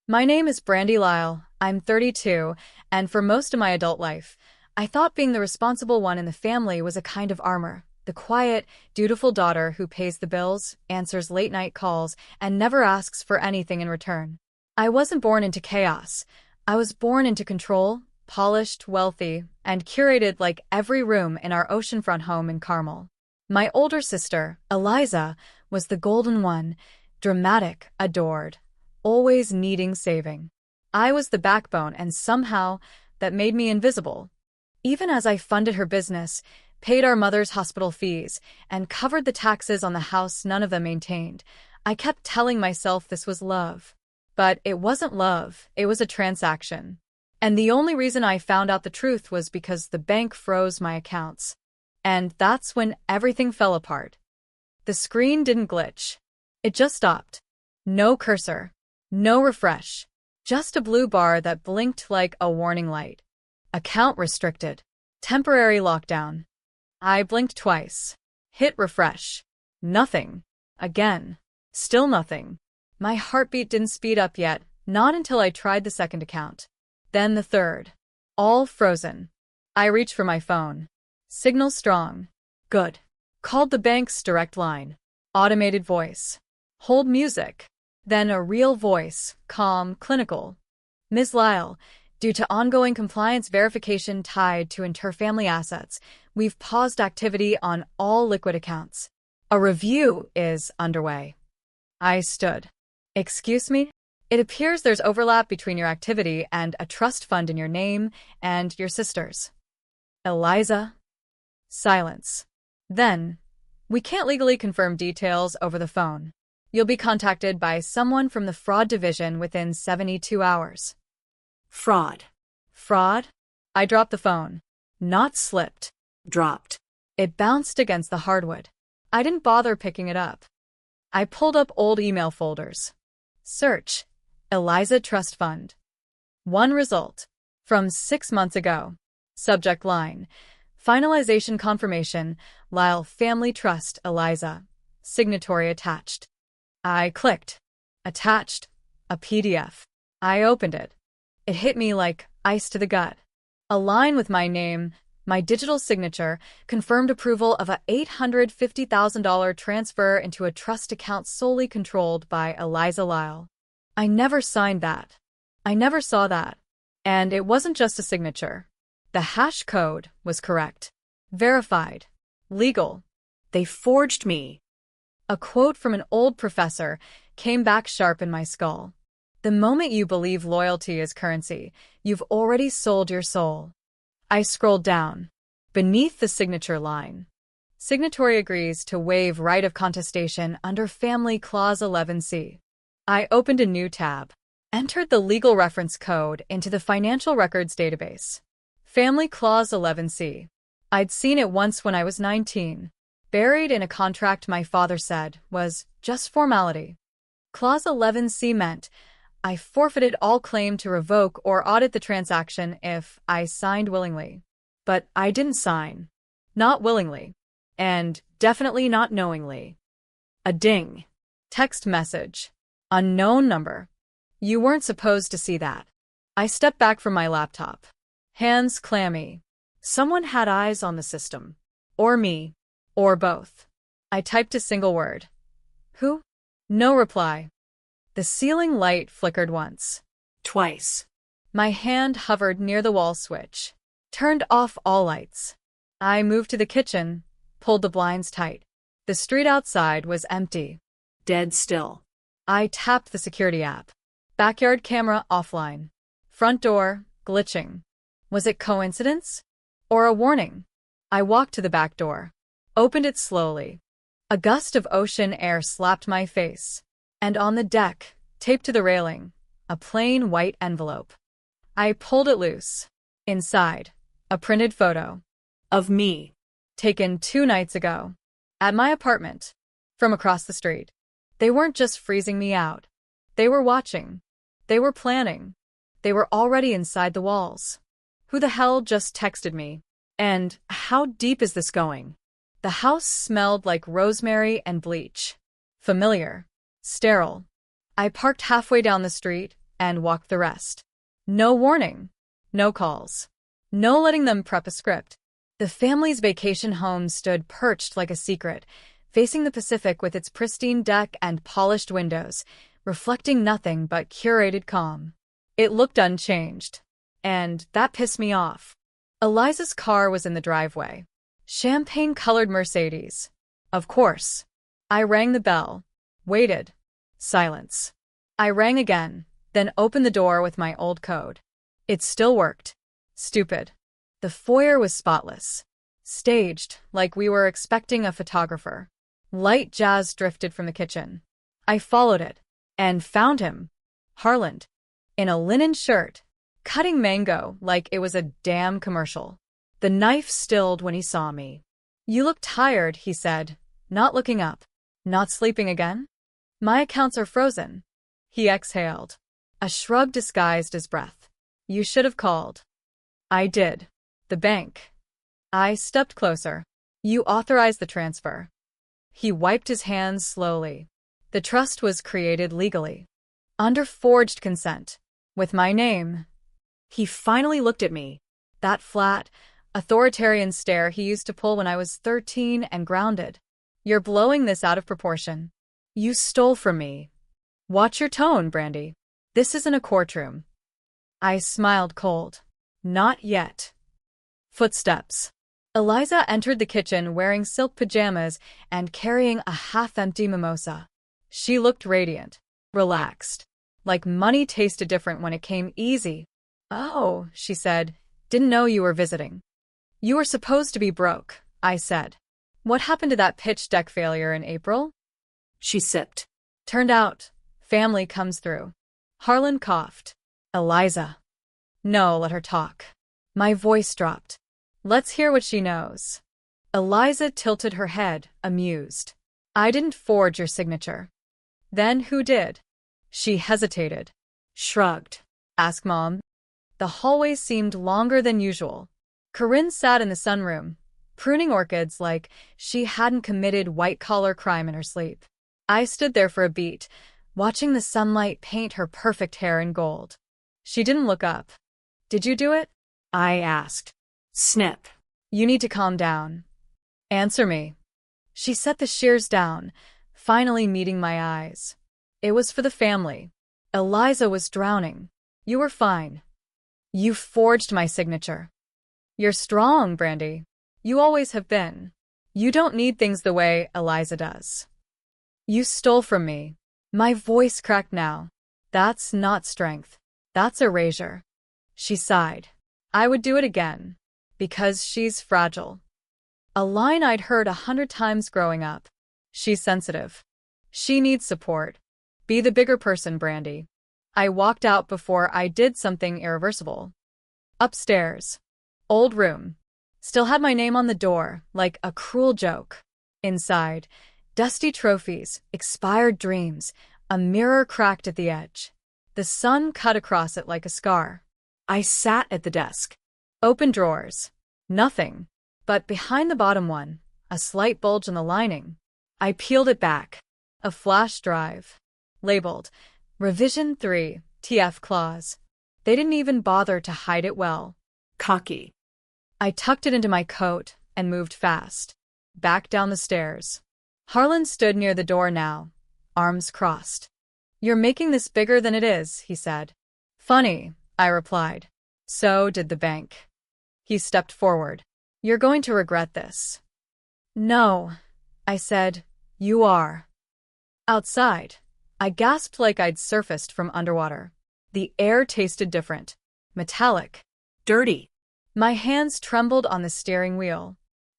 My name is Brandie Lyle. I'm 32, and for most of my adult life, I thought being the responsible one in the family was a kind of armor. The quiet, dutiful daughter who pays the bills, answers late-night calls, and never asks for anything in return. I wasn't born into chaos. I was born into control, polished, wealthy, and curated like every room in our oceanfront home in Carmel. My older sister, Eliza, was the golden one, dramatic, adored, always needing saving. I was the backbone, and somehow that made me invisible. Even as I funded her business, paid our mother's hospital fees, and covered the taxes on the house none of them maintained, I kept telling myself this was love. But it wasn't love, it was a transaction. And the only reason I found out the truth was because the bank froze my accounts. And that's when everything fell apart. The screen didn't glitch. It just stopped. No cursor. No refresh. Just a blue bar that blinked like a warning light. Account restricted. Temporary lockdown. I blinked twice. Hit refresh. Nothing. Again. Still nothing. My heartbeat didn't speed up yet, not until I tried the second account. Then the third. All frozen. I reached for my phone. Signal strong. Good. Called the bank's direct line. Automated voice. Hold music. Then a real voice, calm, clinical. Ms. Lyle, due to ongoing compliance verification tied to interfamily assets, we've paused activity on all liquid accounts. A review is underway. I stood. Excuse me? It appears there's overlap between your activity and a trust fund in your name and your sister's. Eliza? Silence. Then, we can't legally confirm details over the phone. You'll be contacted by someone from the fraud division within 72 hours. Fraud. Fraud? I dropped the phone. Not slipped. Dropped. It bounced against the hardwood. I didn't bother picking it up. I pulled up old email folders. Search. Eliza Trust Fund. One result. From 6 months ago. Subject line. Finalization confirmation. Lyle Family Trust, Eliza. Signatory attached. I clicked. Attached. A PDF. I opened it. It hit me like ice to the gut. A line with my name, my digital signature, confirmed approval of a $850,000 transfer into a trust account solely controlled by Eliza Lyle. I never signed that. I never saw that. And it wasn't just a signature. The hash code was correct. Verified. Legal. They forged me. A quote from an old professor came back sharp in my skull. The moment you believe loyalty is currency, you've already sold your soul. I scrolled down. Beneath the signature line. Signatory agrees to waive right of contestation under Family Clause 11C. I opened a new tab. Entered the legal reference code into the financial records database. Family Clause 11C. I'd seen it once when I was 19. Buried in a contract my father said was just formality. Clause 11C meant I forfeited all claim to revoke or audit the transaction if I signed willingly. But I didn't sign. Not willingly. And definitely not knowingly. A ding. Text message. Unknown number. You weren't supposed to see that. I stepped back from my laptop. Hands clammy. Someone had eyes on the system. Or me. Or both. I typed a single word. Who? No reply. The ceiling light flickered once. Twice. My hand hovered near the wall switch. Turned off all lights. I moved to the kitchen, pulled the blinds tight. The street outside was empty. Dead still. I tapped the security app. Backyard camera offline. Front door glitching. Was it coincidence? Or a warning? I walked to the back door. Opened it slowly. A gust of ocean air slapped my face. And on the deck, taped to the railing, a plain white envelope. I pulled it loose. Inside, a printed photo. Of me. Taken 2 nights ago. At my apartment. From across the street. They weren't just freezing me out. They were watching. They were planning. They were already inside the walls. Who the hell just texted me? And how deep is this going? The house smelled like rosemary and bleach. Familiar. Sterile. I parked halfway down the street, and walked the rest. No warning. No calls. No letting them prep a script. The family's vacation home stood perched like a secret, facing the Pacific with its pristine deck and polished windows, reflecting nothing but curated calm. It looked unchanged. And that pissed me off. Eliza's car was in the driveway. Champagne-colored Mercedes. Of course. I rang the bell. Waited. Silence. I rang again, then opened the door with my old code. It still worked. Stupid. The foyer was spotless. Staged, like we were expecting a photographer. Light jazz drifted from the kitchen. I followed it, and found him. Harland. In a linen shirt, cutting mango like it was a damn commercial. The knife stilled when he saw me. "You look tired," he said, not looking up. "Not sleeping again?" "My accounts are frozen." He exhaled. A shrug disguised his breath. "You should have called." "I did. The bank." I stepped closer. "You authorized the transfer." He wiped his hands slowly. "The trust was created legally. Under forged consent. With my name." He finally looked at me. That flat, authoritarian stare he used to pull when I was 13 and grounded. "You're blowing this out of proportion. You stole from me." "Watch your tone, Brandie. This isn't a courtroom." I smiled cold. "Not yet." Footsteps. Eliza entered the kitchen wearing silk pajamas and carrying a half-empty mimosa. She looked radiant, relaxed, like money tasted different when it came easy. "Oh," she said, "didn't know you were visiting." "You were supposed to be broke," I said. "What happened to that pitch deck failure in April?" She sipped. "Turned out, family comes through." Harlan coughed. "Eliza." "No, let her talk." My voice dropped. "Let's hear what she knows." Eliza tilted her head, amused. "I didn't forge your signature." "Then who did?" She hesitated. Shrugged. "Ask Mom." The hallway seemed longer than usual. Corinne sat in the sunroom, pruning orchids like she hadn't committed white-collar crime in her sleep. I stood there for a beat, watching the sunlight paint her perfect hair in gold. She didn't look up. "Did you do it?" I asked. Snip. "You need to calm down. Answer me." She set the shears down, finally meeting my eyes. "It was for the family. Eliza was drowning. You were fine. You forged my signature." "You're strong, Brandie. You always have been. You don't need things the way Eliza does." "You stole from me." My voice cracked now. "That's not strength. That's erasure." She sighed. "I would do it again. Because she's fragile." A line I'd heard 100 times growing up. "She's sensitive. She needs support. Be the bigger person, Brandie." I walked out before I did something irreversible. Upstairs. Old room. Still had my name on the door, like a cruel joke. Inside, dusty trophies, expired dreams, a mirror cracked at the edge. The sun cut across it like a scar. I sat at the desk. Open drawers. Nothing. But behind the bottom one, a slight bulge in the lining. I peeled it back. A flash drive. Labeled, Revision 3, TF clause. They didn't even bother to hide it well. Cocky. I tucked it into my coat and moved fast. Back down the stairs. Harlan stood near the door now, arms crossed. "You're making this bigger than it is," he said. "Funny," I replied. "So did the bank." He stepped forward. "You're going to regret this." "No," I said. "You are." Outside, I gasped like I'd surfaced from underwater. The air tasted different. Metallic. Dirty. My hands trembled on the steering wheel.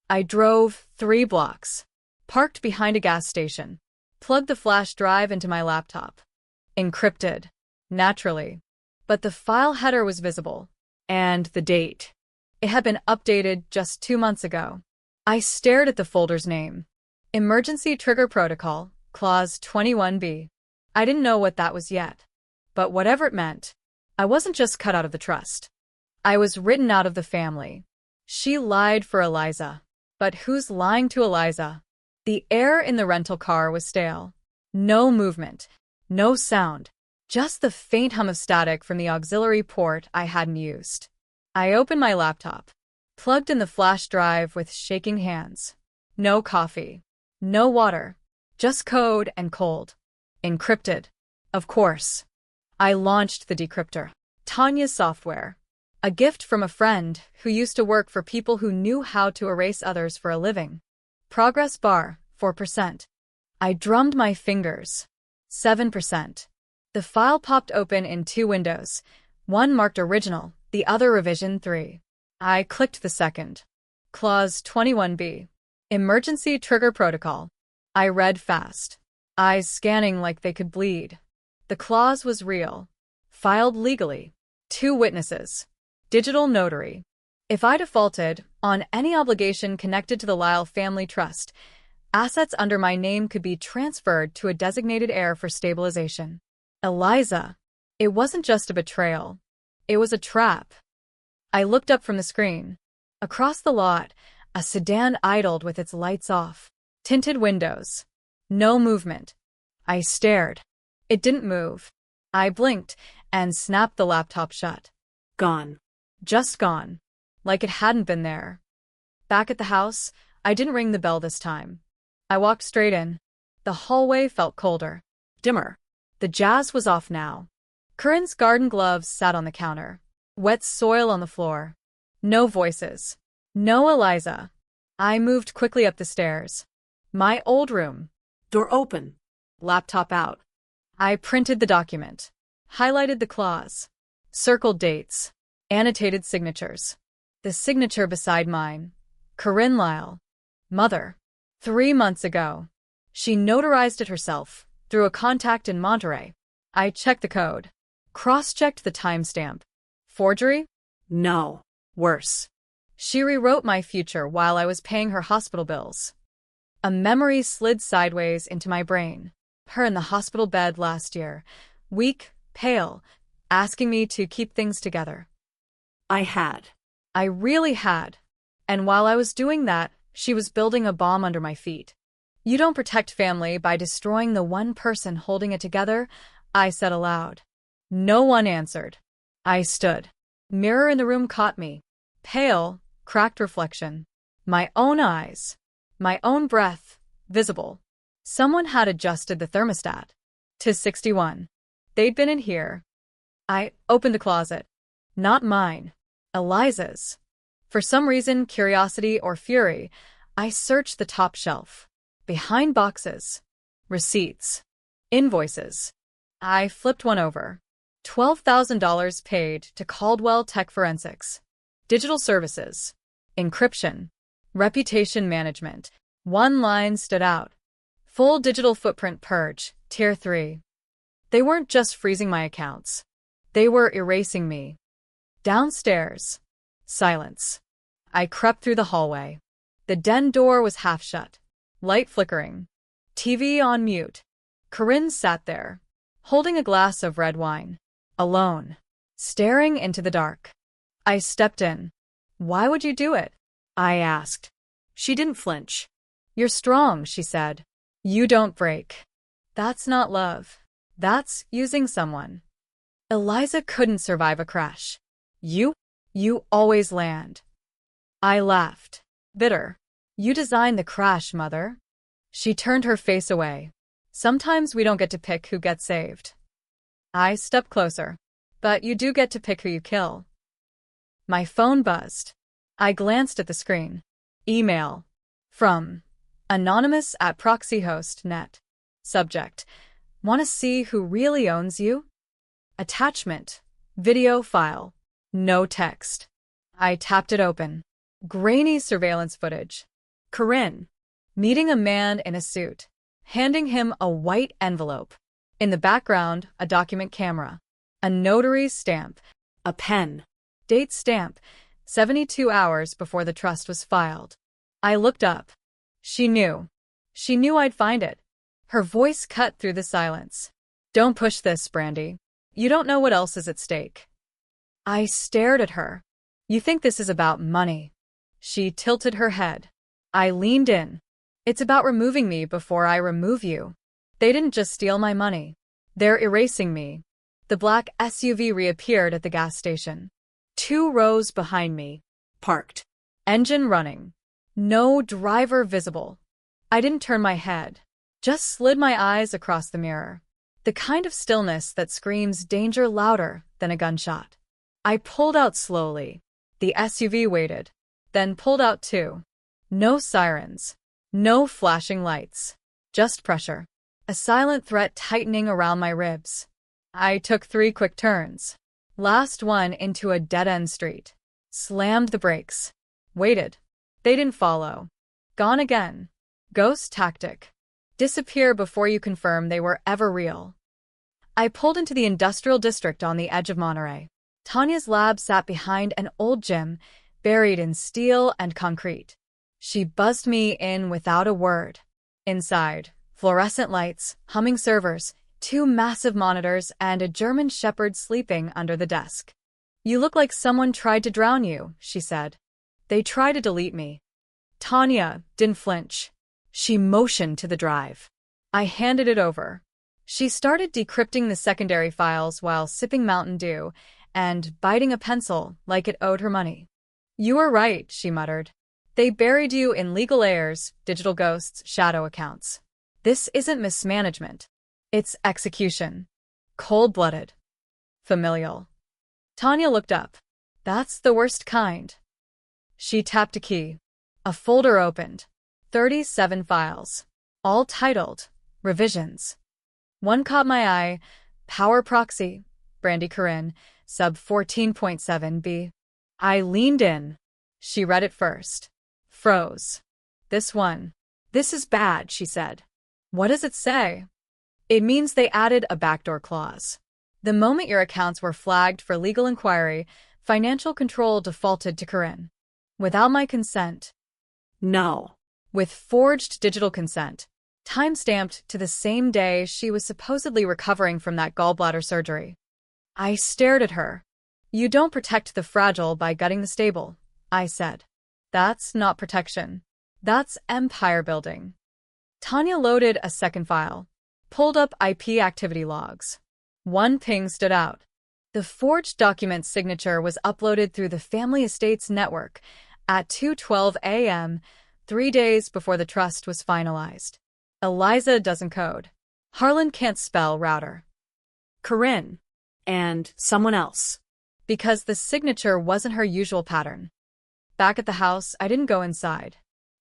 I drove 3 blocks. Parked behind a gas station. Plugged the flash drive into my laptop. Encrypted. Naturally. But the file header was visible. And the date. It had been updated just 2 months ago. I stared at the folder's name. Emergency Trigger Protocol, Clause 21B. I didn't know what that was yet. But whatever it meant, I wasn't just cut out of the trust. I was written out of the family. She lied for Eliza. But who's lying to Eliza? The air in the rental car was stale. No movement. No sound. just the faint hum of static from the auxiliary port I hadn't used. I opened my laptop, plugged in the flash drive with shaking hands. No coffee. No water. Just code and cold. Encrypted. Of course. I launched the decryptor. Tanya's software. A gift from a friend who used to work for people who knew how to erase others for a living. Progress bar, 4%. I drummed my fingers. 7%. The file popped open in two windows. One marked original, the other revision 3. I clicked the second. Clause 21B. Emergency Trigger Protocol. I read fast. Eyes scanning like they could bleed. The clause was real. Filed legally. 2 witnesses. Digital notary. If I defaulted on any obligation connected to the Lyle family trust, assets under my name could be transferred to a designated heir for stabilization. Eliza. It wasn't just a betrayal. It was a trap. I looked up from the screen. Across the lot, a sedan idled with its lights off. Tinted windows. No movement. I stared. It didn't move. I blinked and snapped the laptop shut. Gone. Just gone. Like it hadn't been there. Back at the house, I didn't ring the bell this time. I walked straight in. The hallway felt colder. Dimmer. The jazz was off now. Corinne's garden gloves sat on the counter. Wet soil on the floor. No voices. No Eliza. I moved quickly up the stairs. My old room. Door open. Laptop out. I printed the document. Highlighted the clause. Circled dates. Annotated signatures. The signature beside mine. Corinne Lyle. Mother. 3 months ago. She notarized it herself, through a contact in Monterey. I checked the code. Cross-checked the timestamp. Forgery? No. Worse. She rewrote my future while I was paying her hospital bills. A memory slid sideways into my brain. Her in the hospital bed last year. Weak, pale, asking me to keep things together. I had. I really had. And while I was doing that, she was building a bomb under my feet. You don't protect family by destroying the one person holding it together, I said aloud. No one answered. I stood. Mirror in the room caught me. Pale, cracked reflection. My own eyes. My own breath, visible. Someone had adjusted the thermostat to 61. They'd been in here. I opened the closet. Not mine. Eliza's. For some reason, curiosity or fury, I searched the top shelf. Behind boxes. Receipts. Invoices. I flipped one over. $12,000 paid to Caldwell Tech Forensics. Digital services. Encryption. Reputation management. One line stood out. Full digital footprint purge, Tier 3. They weren't just freezing my accounts. They were erasing me. Downstairs. Silence. I crept through the hallway. The den door was half shut. Light flickering. TV on mute. Corinne sat there, holding a glass of red wine. Alone. Staring into the dark. I stepped in. Why would you do it? I asked. She didn't flinch. You're strong, she said. You don't break. That's not love. That's using someone. Eliza couldn't survive a crash. You always land. I laughed. Bitter. You designed the crash, Mother. She turned her face away. Sometimes we don't get to pick who gets saved. I stepped closer. But you do get to pick who you kill. My phone buzzed. I glanced at the screen. Email. From anonymous@proxyhost.net. Subject. Want to see who really owns you? Attachment. Video file. No text. I tapped it open. Grainy surveillance footage. Corinne. Meeting a man in a suit. Handing him a white envelope. In the background, a document camera. A notary stamp. A pen. Date stamp. 72 hours before the trust was filed. I looked up. She knew. She knew I'd find it. Her voice cut through the silence. Don't push this, Brandie. You don't know what else is at stake. I stared at her. You think this is about money? She tilted her head. I leaned in. It's about removing me before I remove you. They didn't just steal my money. They're erasing me. The black SUV reappeared at the gas station. 2 rows behind me. Parked. Engine running. No driver visible. I didn't turn my head. Just slid my eyes across the mirror. The kind of stillness that screams danger louder than a gunshot. I pulled out slowly. The SUV waited, then pulled out too. No sirens. No flashing lights. Just pressure. A silent threat tightening around my ribs. I took 3 quick turns. Last one into a dead-end street. Slammed the brakes. Waited. They didn't follow. Gone again. Ghost tactic. Disappear before you confirm they were ever real. I pulled into the industrial district on the edge of Monterey. Tanya's lab sat behind an old gym, buried in steel and concrete. She buzzed me in without a word. Inside, fluorescent lights, humming servers, 2 massive monitors, and a German shepherd sleeping under the desk. "You look like someone tried to drown you," she said. "They tried to delete me." Tanya didn't flinch. She motioned to the drive. I handed it over. She started decrypting the secondary files while sipping Mountain Dew and biting a pencil like it owed her money. "You were right," she muttered. "They buried you in legal heirs, digital ghosts, shadow accounts. This isn't mismanagement. It's execution. Cold-blooded. Familial." Tanya looked up. "That's the worst kind." She tapped a key. A folder opened. 37 files. All titled, Revisions. One caught my eye. Power Proxy. Brandie Corinne. Sub 14.7b. I leaned in. She read it first. Froze. "This one. This is bad," she said. "What does it say?" "It means they added a backdoor clause. The moment your accounts were flagged for legal inquiry, financial control defaulted to Corinne. Without my consent." No. "With forged digital consent. Time-stamped to the same day she was supposedly recovering from that gallbladder surgery." I stared at her. "You don't protect the fragile by gutting the stable," I said. "That's not protection. That's empire building." Tanya loaded a second file. Pulled up IP activity logs. One ping stood out. The forged document's signature was uploaded through the family estate's network at 2:12 a.m., 3 days before the trust was finalized. Eliza doesn't code. Harlan can't spell router. Corinne. And someone else. Because the signature wasn't her usual pattern. Back at the house, I didn't go inside.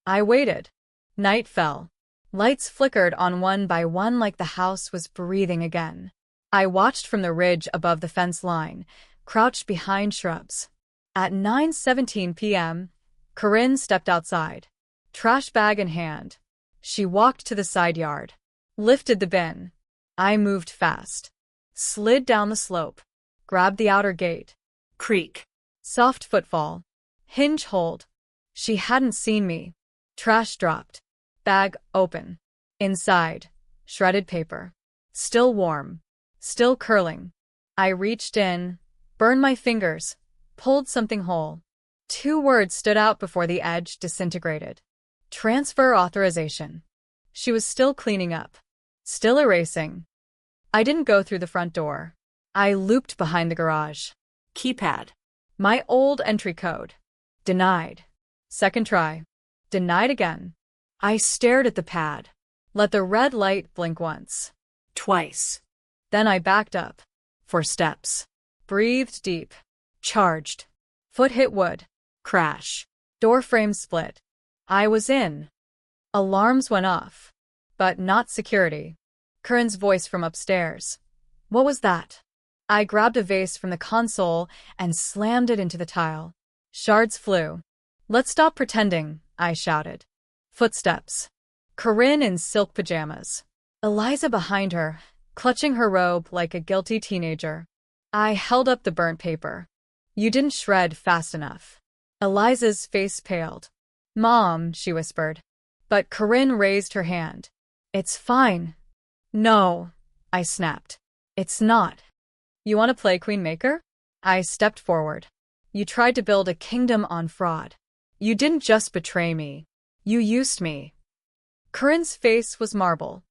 I waited. Night fell. Lights flickered on one by one like the house was breathing again. I watched from the ridge above the fence line, crouched behind shrubs. At 9:17 p.m., Corinne stepped outside. Trash bag in hand. She walked to the side yard. Lifted the bin. I moved fast. Slid down the slope. Grabbed the outer gate. Creak. Soft footfall. Hinge hold. She hadn't seen me. Trash dropped. Bag open. Inside. Shredded paper. Still warm. Still curling. I reached in, burned my fingers, pulled something whole. 2 words stood out before the edge disintegrated. Transfer authorization. She was still cleaning up. Still erasing. I didn't go through the front door. I looped behind the garage. Keypad. My old entry code. Denied. Second try. Denied again. I stared at the pad. Let the red light blink once. Twice. Then I backed up. 4 steps. Breathed deep. Charged. Foot hit wood. Crash. Door frame split. I was in. Alarms went off. But not security. Corinne's voice from upstairs. "What was that?" I grabbed a vase from the console and slammed it into the tile. Shards flew. "Let's stop pretending," I shouted. Footsteps. Corinne in silk pajamas. Eliza behind her, clutching her robe like a guilty teenager. I held up the burnt paper. "You didn't shred fast enough." Eliza's face paled. "Mom," she whispered. But Corinne raised her hand. "It's fine." "No," I snapped. "It's not." "You want to play Queen Maker?" I stepped forward. "You tried to build a kingdom on fraud. You didn't just betray me. You used me." Corinne's face was marble.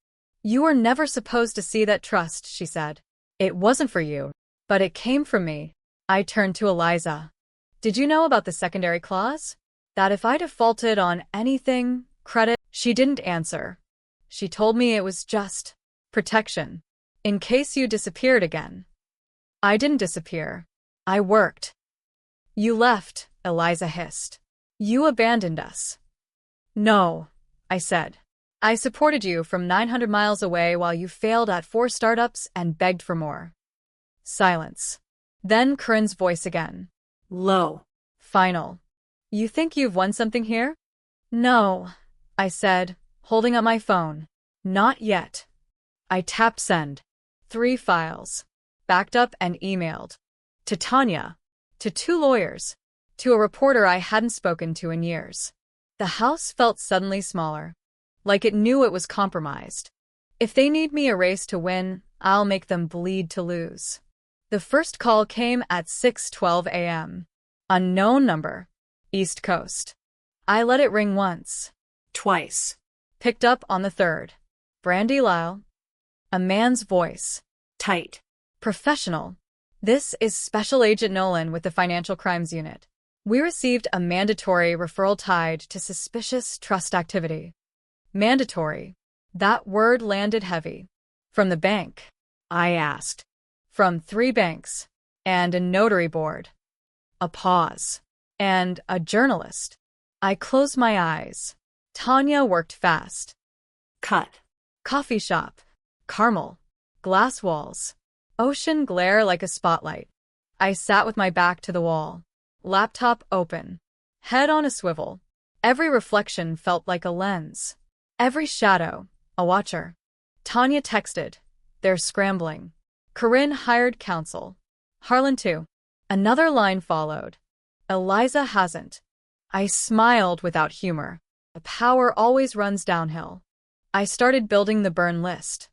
"You were never supposed to see that trust," she said. It wasn't for you, but it came from me. I turned to Eliza. Did you know about the secondary clause? That if I defaulted on anything, credit? She didn't answer. She told me it was just protection, in case you disappeared again. I didn't disappear. I worked. You left, Eliza hissed. You abandoned us. No, I said. I supported you from 900 miles away while you failed at 4 startups and begged for more. Silence. Then Corinne's voice again. Low. Final. You think you've won something here? No, I said, holding up my phone. Not yet. I tapped send. 3 files. Backed up and emailed. To Tanya. To 2 lawyers. To a reporter I hadn't spoken to in years. The house felt suddenly smaller. Like it knew it was compromised. If they need me a race to win, I'll make them bleed to lose. The first call came at 6:12 a.m. Unknown number. East Coast. I let it ring once. Twice. Picked up on the third. Brandie Lyle. A man's voice. Tight. Professional. This is Special Agent Nolan with the Financial Crimes Unit. We received a mandatory referral tied to suspicious trust activity. Mandatory. That word landed heavy. From the bank? I asked. From 3 banks. And a notary board. A pause. And a journalist. I closed my eyes. Tanya worked fast. Cut. Coffee shop. Caramel. Glass walls. Ocean glare like a spotlight. I sat with my back to the wall. Laptop open. Head on a swivel. Every reflection felt like a lens. Every shadow, a watcher. Tanya texted. They're scrambling. Corinne hired counsel. Harlan too. Another line followed. Eliza hasn't. I smiled without humor. The power always runs downhill. I started building the burn list.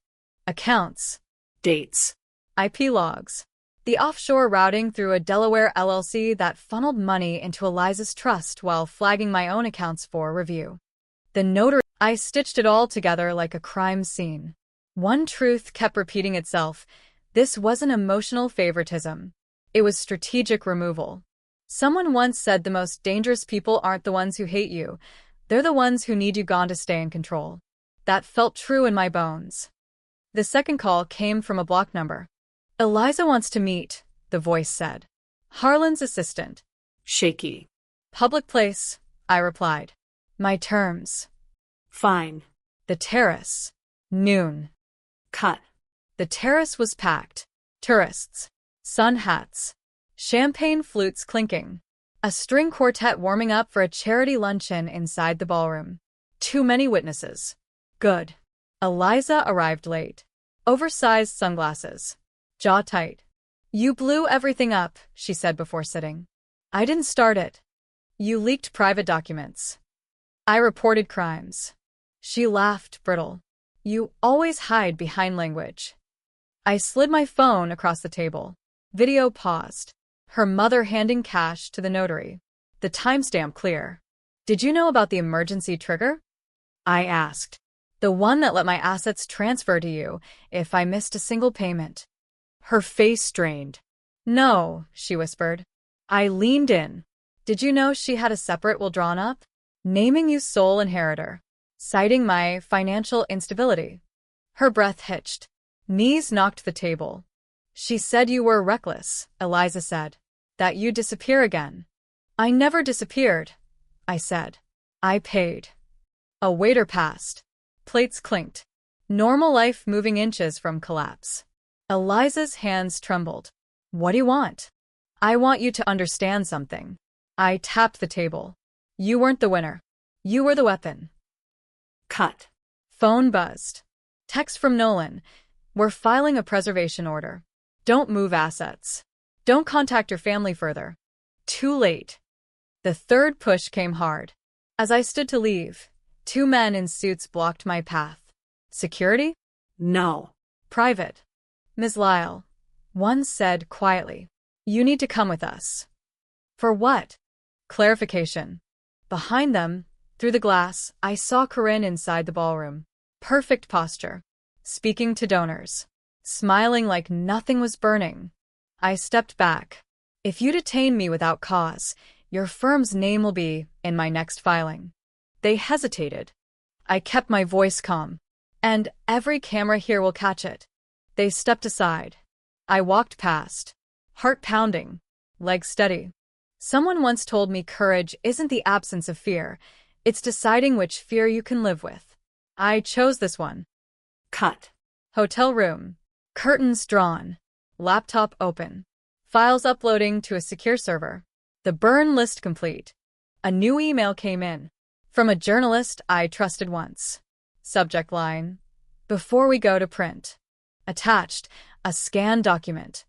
Accounts. Dates. IP logs. The offshore routing through a Delaware LLC that funneled money into Eliza's trust while flagging my own accounts for review. The notary. I stitched it all together like a crime scene. One truth kept repeating itself. This wasn't emotional favoritism. It was strategic removal. Someone once said the most dangerous people aren't the ones who hate you. They're the ones who need you gone to stay in control. That felt true in my bones. The second call came from a block number. Eliza wants to meet, the voice said. Harlan's assistant. Shaky. Public place, I replied. My terms. Fine. The terrace. Noon. Cut. The terrace was packed. Tourists. Sun hats. Champagne flutes clinking. A string quartet warming up for a charity luncheon inside the ballroom. Too many witnesses. Good. Eliza arrived late. Oversized sunglasses. Jaw tight. You blew everything up, she said before sitting. I didn't start it. You leaked private documents. I reported crimes. She laughed, brittle. You always hide behind language. I slid my phone across the table. Video paused. Her mother handing cash to the notary. The timestamp clear. Did you know about the emergency trigger? I asked. The one that let my assets transfer to you if I missed a single payment. Her face strained. No, she whispered. I leaned in. Did you know she had a separate will drawn up? Naming you sole inheritor. Citing my financial instability. Her breath hitched. Knees knocked the table. She said you were reckless, Eliza said. That you'd disappear again. I never disappeared, I said. I paid. A waiter passed. Plates clinked. Normal life moving inches from collapse. Eliza's hands trembled. What do you want? I want you to understand something. I tapped the table. You weren't the winner. You were the weapon. Cut. Phone buzzed. Text from Nolan. We're filing a preservation order. Don't move assets. Don't contact your family further. Too late. The third push came hard. As I stood to leave, 2 men in suits blocked my path. Security? No. Private. Ms. Lyle. One said quietly. You need to come with us. For what? Clarification. Behind them, through the glass, I saw Corinne inside the ballroom. Perfect posture. Speaking to donors. smiling like nothing was burning. I stepped back. If you detain me without cause, your firm's name will be in my next filing. They hesitated. I kept my voice calm. And every camera here will catch it. They stepped aside. I walked past. Heart pounding. Legs steady. Someone once told me courage isn't the absence of fear. It's deciding which fear you can live with. I chose this one. Cut. Hotel room. Curtains drawn. Laptop open. Files uploading to a secure server. The burn list complete. A new email came in. From a journalist I trusted once. Subject line: before we go to print. Attached, a scanned document.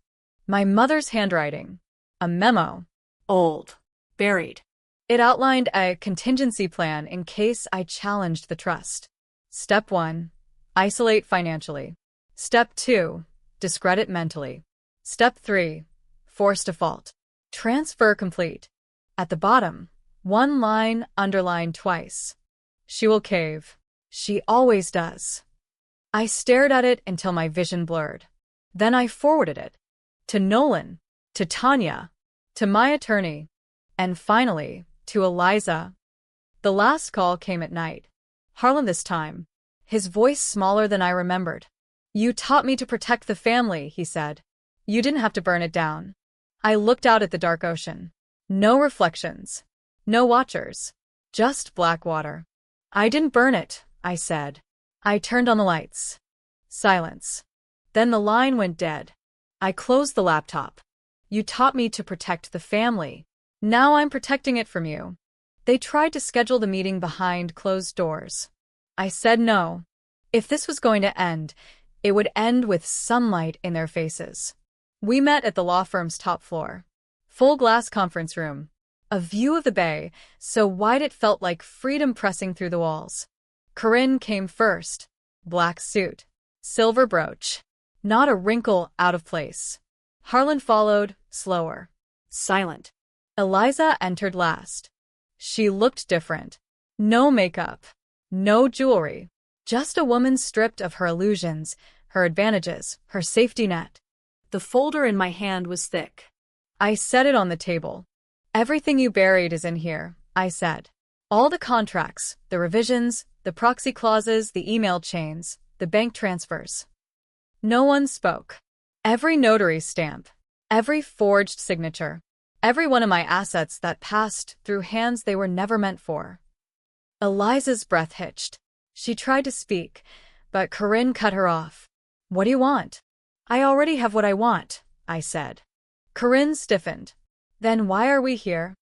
My mother's handwriting. A memo. Old. Buried. It outlined a contingency plan in case I challenged the trust. Step 1. Isolate financially. Step 2. Discredit mentally. Step 3. Force default. Transfer complete. At the bottom, one line underlined twice. She will cave. She always does. I stared at it until my vision blurred. Then I forwarded it. To Nolan. To Tanya. To my attorney. And finally, to Eliza. The last call came at night. Harlan this time. His voice smaller than I remembered. You taught me to protect the family, he said. You didn't have to burn it down. I looked out at the dark ocean. No reflections. No watchers. Just black water. I didn't burn it, I said. I turned on the lights. Silence. Then the line went dead. I closed the laptop. You taught me to protect the family. Now I'm protecting it from you. They tried to schedule the meeting behind closed doors. I said no. If this was going to end, it would end with sunlight in their faces. We met at the law firm's top floor. Full glass conference room. A view of the bay, so wide it felt like freedom pressing through the walls. Corinne came first. Black suit. Silver brooch. Not a wrinkle out of place. Harlan followed, slower. Silent. Eliza entered last. She looked different. No makeup. No jewelry. Just a woman stripped of her illusions, her advantages, her safety net. The folder in my hand was thick. I set it on the table. Everything you buried is in here, I said. All the contracts, the revisions, the proxy clauses, the email chains, the bank transfers. No one spoke. Every notary stamp, every forged signature, every one of my assets that passed through hands they were never meant for. Eliza's breath hitched. She tried to speak, but Corinne cut her off. What do you want? I already have what I want, I said. Corinne stiffened. Then why are we here?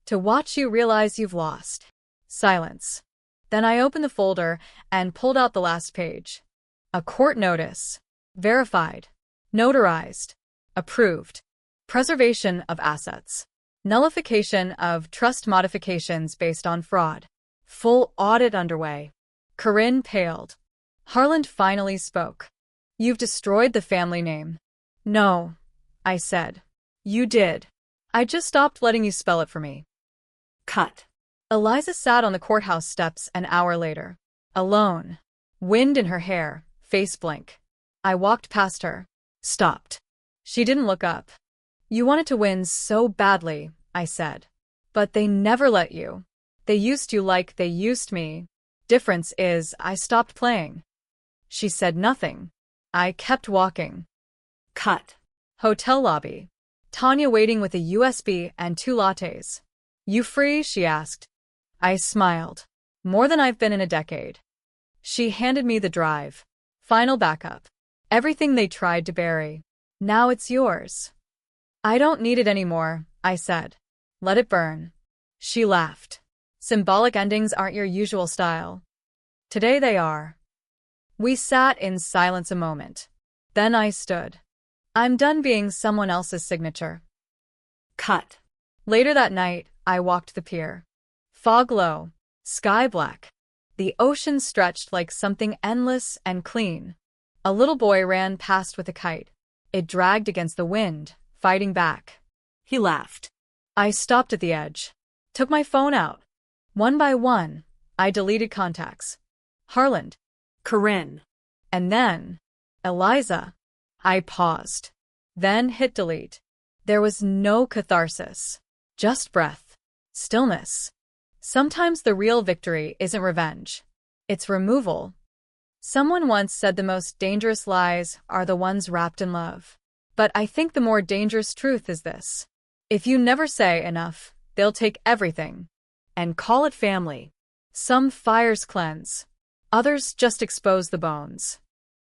To watch you realize you've lost. Silence. Then I opened the folder and pulled out the last page. A court notice. Verified. Notarized. Approved. Preservation of assets. Nullification of trust modifications based on fraud. Full audit underway. Corinne paled. Harlan finally spoke. You've destroyed the family name. No, I said. You did. I just stopped letting you spell it for me. Cut. Eliza sat on the courthouse steps an hour later. Alone. Wind in her hair, face blank. I walked past her. Stopped. She didn't look up. You wanted to win so badly, I said. But they never let you. They used you like they used me. Difference is, I stopped playing. She said nothing. I kept walking. Cut. Hotel lobby. Tanya waiting with a USB and 2 lattes. You free? She asked. I smiled. More than I've been in a decade. She handed me the drive. Final backup. Everything they tried to bury. Now it's yours. I don't need it anymore, I said. Let it burn. She laughed. Symbolic endings aren't your usual style. Today they are. We sat in silence a moment. Then I stood. I'm done being someone else's signature. Cut. Later that night, I walked the pier. Fog low, sky black. The ocean stretched like something endless and clean. A little boy ran past with a kite. It dragged against the wind, fighting back. He laughed. I stopped at the edge. Took my phone out. One by one, I deleted contacts. Harlan. Corinne. And then, Eliza. I paused. Then hit delete. There was no catharsis. Just breath. Stillness. Sometimes the real victory isn't revenge. It's removal. Someone once said the most dangerous lies are the ones wrapped in love. But I think the more dangerous truth is this. If you never say enough, they'll take everything. And call it family. Some fires cleanse. Others just expose the bones.